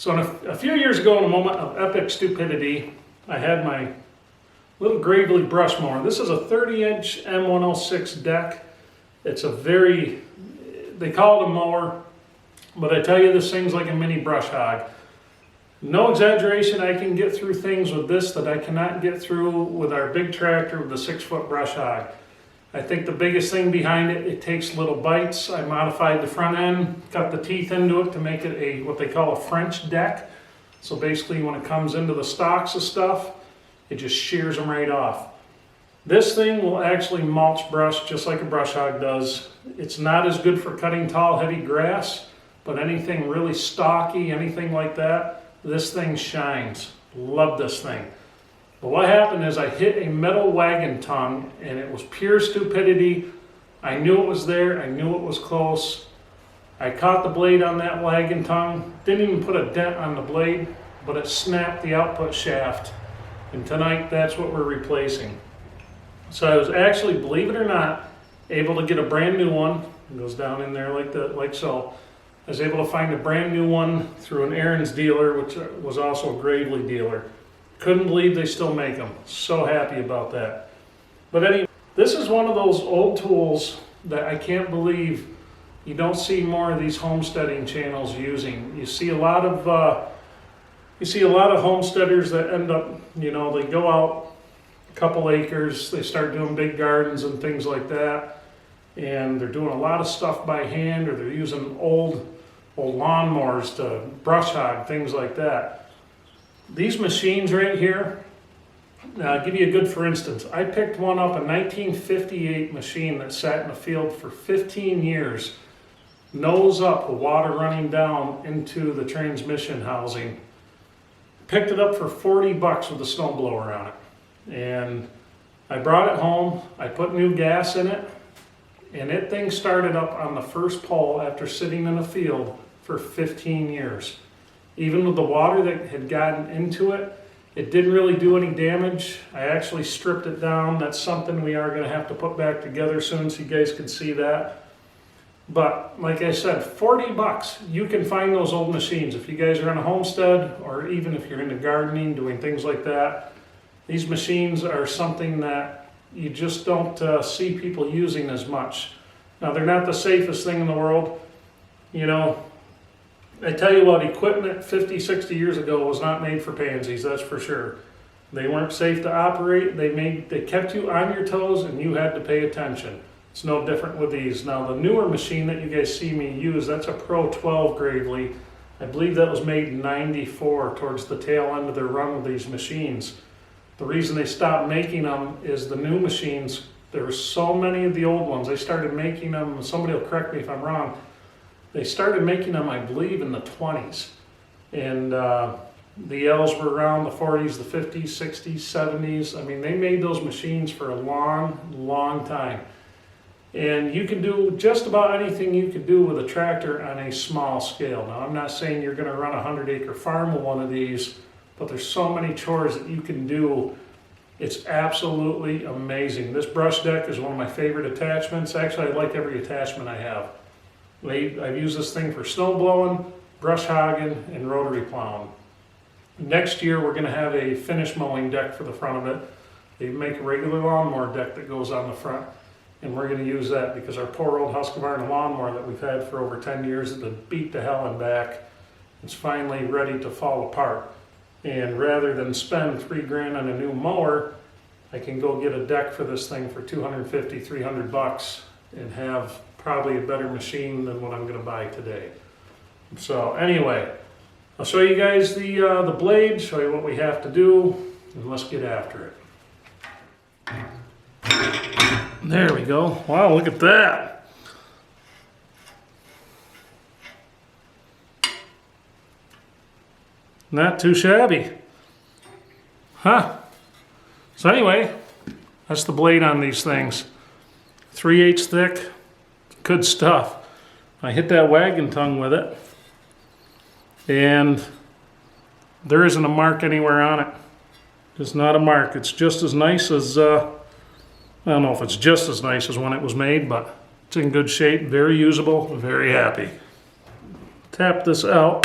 So a few years ago, in a moment of epic stupidity, I had my little Gravely brush mower. This is a 30-inch M106 deck. It's a very, they call it a mower, but I tell you, this thing's like a mini brush hog. No exaggeration, I can get through things with this that I cannot get through with our big tractor with the 6-foot brush hog. I think the biggest thing behind it, it takes little bites. I modified the front end, cut the teeth into it to make it a what they call a French deck. So basically when it comes into the stalks of stuff, it just shears them right off. This thing will actually mulch brush just like a brush hog does. It's not as good for cutting tall, heavy grass, but anything really stocky, anything like that, this thing shines. Love this thing. But what happened is I hit a metal wagon tongue, and it was pure stupidity. I knew it was there, I knew it was close. I caught the blade on that wagon tongue, didn't even put a dent on the blade, but it snapped the output shaft. And tonight, that's what we're replacing. So I was actually, believe it or not, able to get a brand new one. It goes down in there like so. I was able to find a brand new one through an Aaron's dealer, which was also a Gravely dealer. Couldn't believe they still make them. So happy about that. But anyway, this is one of those old tools that I can't believe you don't see more of these homesteading channels using. You see a lot of homesteaders that end up, you know, they go out a couple acres, they start doing big gardens and things like that, and they're doing a lot of stuff by hand, or they're using old lawnmowers to brush hog, things like that. These machines right here, I'll give you a good for instance. I picked one up, a 1958 machine that sat in the field for 15 years, nose up with water running down into the transmission housing. Picked it up for 40 bucks with a snowblower on it. And I brought it home, I put new gas in it, and that thing started up on the first pole after sitting in a field for 15 years. Even with the water that had gotten into it, it didn't really do any damage. I actually stripped it down. That's something we are going to have to put back together soon so you guys can see that. But like I said, 40 bucks, you can find those old machines. If you guys are on a homestead, or even if you're into gardening, doing things like that, these machines are something that you just don't see people using as much. Now, they're not the safest thing in the world. You know, I tell you what, equipment 50, 60 years ago was not made for pansies, that's for sure. They weren't safe to operate. They kept you on your toes, and you had to pay attention. It's no different with these. Now, the newer machine that you guys see me use, that's a Pro 12 Gravely. I believe that was made in '94, towards the tail end of their run with these machines. The reason they stopped making them is the new machines, there were so many of the old ones. They started making them, somebody will correct me if I'm wrong, they started making them, I believe, in the 20s. And the L's were around the 40s, the 50s, 60s, 70s. I mean, they made those machines for a long, long time. And you can do just about anything you could do with a tractor on a small scale. Now, I'm not saying you're going to run a 100-acre farm with one of these, but there's so many chores that you can do. It's absolutely amazing. This brush deck is one of my favorite attachments. Actually, I like every attachment I have. I've used this thing for snow blowing, brush hogging, and rotary plowing. Next year, we're going to have a finish mowing deck for the front of it. They make a regular lawnmower deck that goes on the front, and we're going to use that because our poor old Husqvarna lawnmower that we've had for over 10 years has been beat to hell and back. It's finally ready to fall apart. And rather than spend $3 grand on a new mower, I can go get a deck for this thing for 250, 300 bucks and have probably a better machine than what I'm going to buy today. So anyway, I'll show you guys the blade, show you what we have to do, and let's get after it. There we go. Wow, look at that. Not too shabby. Huh. So anyway, that's the blade on these things. 3/8 thick. Good stuff. I hit that wagon tongue with it, and there isn't a mark anywhere on it. It's not a mark. It's just as nice as, I don't know if it's just as nice as when it was made, but it's in good shape, very usable, very happy. Tap this out.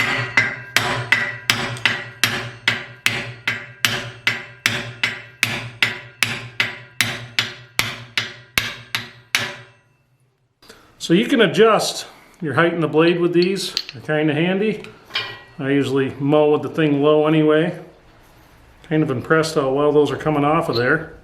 So you can adjust your height in the blade with these. They're kind of handy. I usually mow with the thing low anyway. Kind of impressed how well those are coming off of there.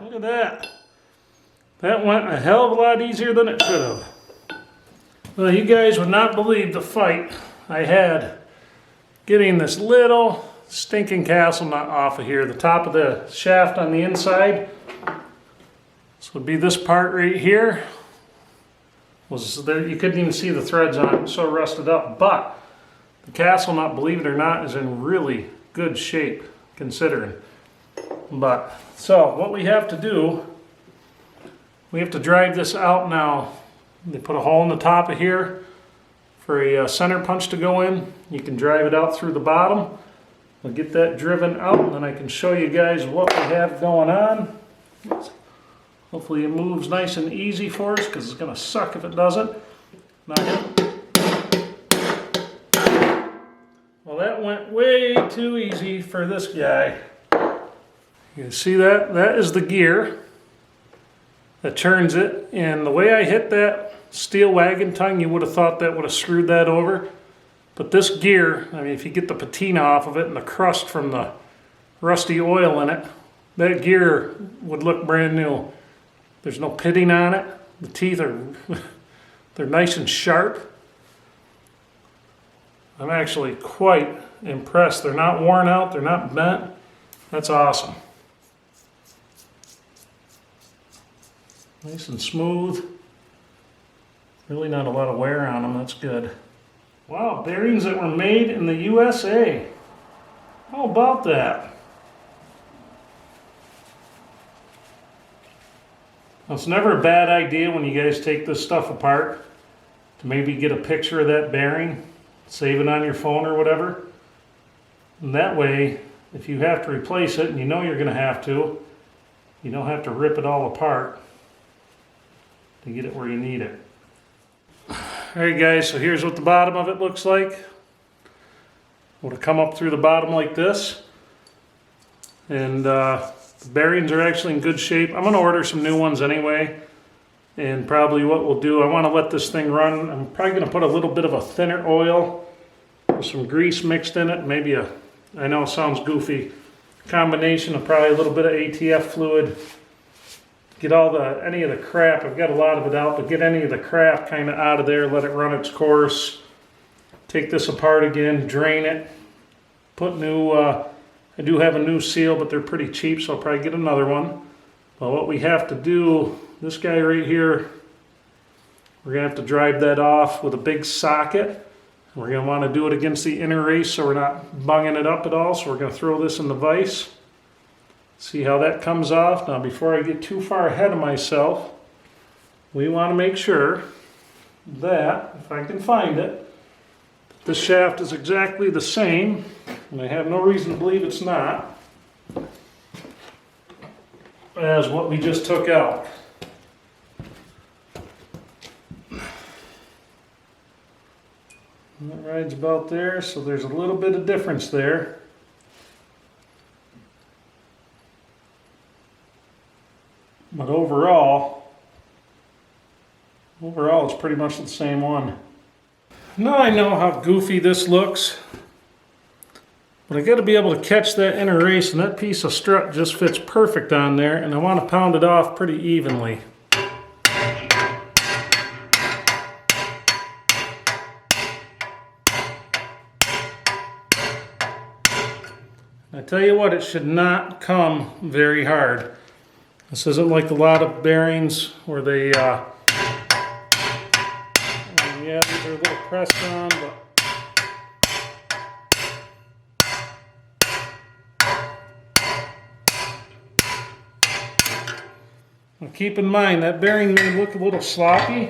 Look at that. That went a hell of a lot easier than it should have. Well, you guys would not believe the fight I had getting this little stinking castle nut off of here. The top of the shaft on the inside. This would be this part right here. Was there, you couldn't even see the threads on it, it was so rusted up. But the castle nut, believe it or not, is in really good shape considering. But so what we have to do, we have to drive this out now. They put a hole in the top of here for a center punch to go in. You can drive it out through the bottom. We'll get that driven out, and then I can show you guys what we have going on. Hopefully it moves nice and easy for us, because it's going to suck if it doesn't. Well, that went way too easy for this guy. You can see that? That is the gear that turns it. And the way I hit that steel wagon tongue, you would have thought that would have screwed that over. But this gear, I mean, if you get the patina off of it and the crust from the rusty oil in it, that gear would look brand new. There's no pitting on it. The teeth are, they're nice and sharp. I'm actually quite impressed. They're not worn out, they're not bent. That's awesome. Nice and smooth. Really not a lot of wear on them, that's good. Wow, bearings that were made in the USA. How about that? Well, it's never a bad idea when you guys take this stuff apart to maybe get a picture of that bearing, save it on your phone or whatever. And that way, if you have to replace it, and you know you're going to have to, you don't have to rip it all apart to get it where you need it. Alright guys, so here's what the bottom of it looks like. It'll come up through the bottom like this. And the bearings are actually in good shape. I'm going to order some new ones anyway. And probably what we'll do, I want to let this thing run. I'm probably going to put a little bit of a thinner oil with some grease mixed in it. Maybe a, I know it sounds goofy, combination of probably a little bit of ATF fluid. Get all any of the crap, I've got a lot of it out, but get any of the crap kind of out of there, let it run its course. Take this apart again, drain it, put new, I do have a new seal, but they're pretty cheap, so I'll probably get another one. But what we have to do, this guy right here, we're going to have to drive that off with a big socket. We're going to want to do it against the inner race so we're not bunging it up at all, so we're going to throw this in the vise. See how that comes off. Now before I get too far ahead of myself, we want to make sure that, if I can find it, this shaft is exactly the same, and I have no reason to believe it's not, as what we just took out. And that rides about there, so there's a little bit of difference there. But overall, it's pretty much the same one. Now I know how goofy this looks, but I got to be able to catch that inner race, and that piece of strut just fits perfect on there, and I want to pound it off pretty evenly. I tell you what, it should not come very hard. This isn't like a lot of bearings where they, yeah, these are a little pressed on, but now keep in mind that bearing may look a little sloppy.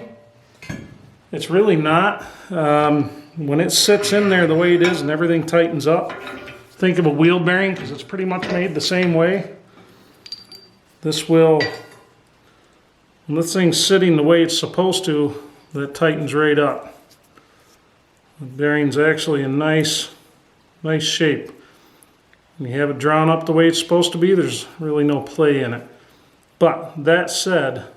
It's really not. When it sits in there the way it is and everything tightens up, think of a wheel bearing because it's pretty much made the same way. This will, when this thing's sitting the way it's supposed to, That tightens right up. The bearing's actually in nice shape. When you have it drawn up the way it's supposed to be, there's really no play in it. But that said,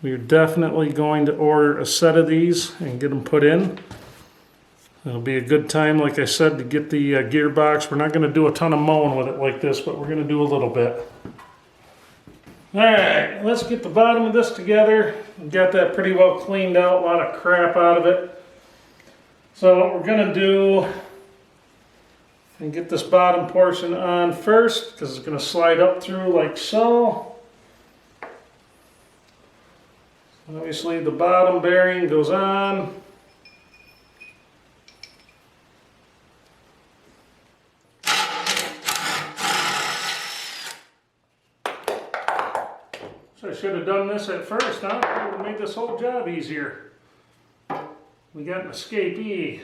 we're definitely going to order a set of these and get them put in. It'll be a good time, like I said, to get the gearbox. We're not going to do a ton of mowing with it like this, but we're going to do a little bit. Alright, let's get the bottom of this together. We've got that pretty well cleaned out, a lot of crap out of it. So what we're going to do, and get this bottom portion on first, because it's going to slide up through like so. Obviously the bottom bearing goes on. So I should have done this at first, huh? It would have made this whole job easier. We got an escapee.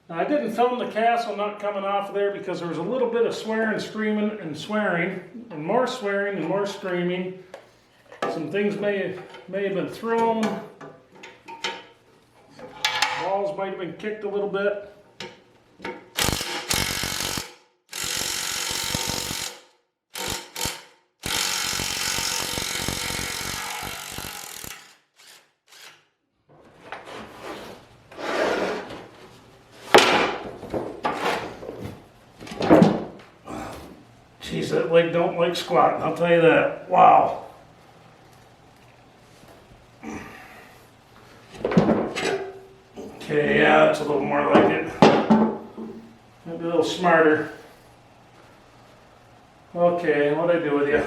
Now, I didn't film the castle not coming off of there because there was a little bit of swearing, screaming, and swearing, and more swearing and more screaming. Some things may have been thrown. Walls might have been kicked a little bit. Geez, that leg don't like squatting, I'll tell you that. Wow. Okay, yeah, that's a little more like it. Maybe a little smarter. Okay, what'd I do with you?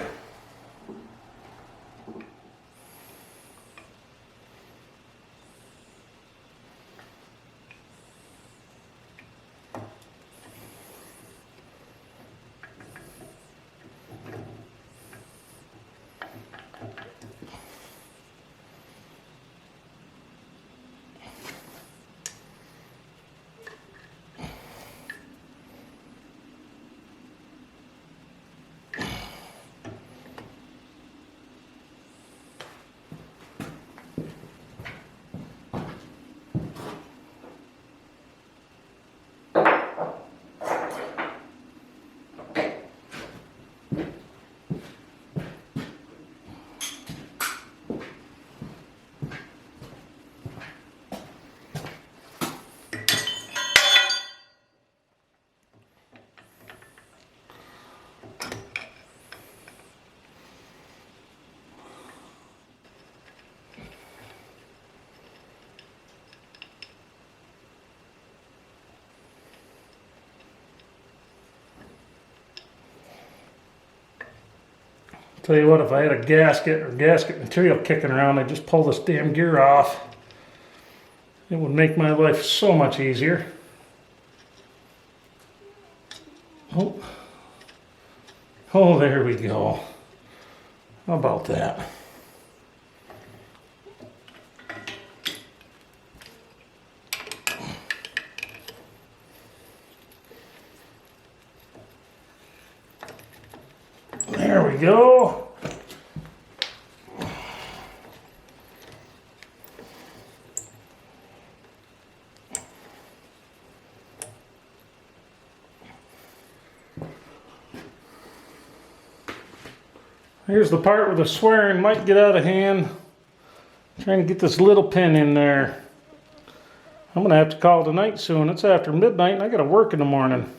Tell you what, if I had a gasket or gasket material kicking around, I'd just pull this damn gear off. It would make my life so much easier. Oh, there we go. How about that? There we go. Here's the part where the swearing might get out of hand. Trying to get this little pin in there. I'm going to have to call tonight soon. It's after midnight and I got to work in the morning.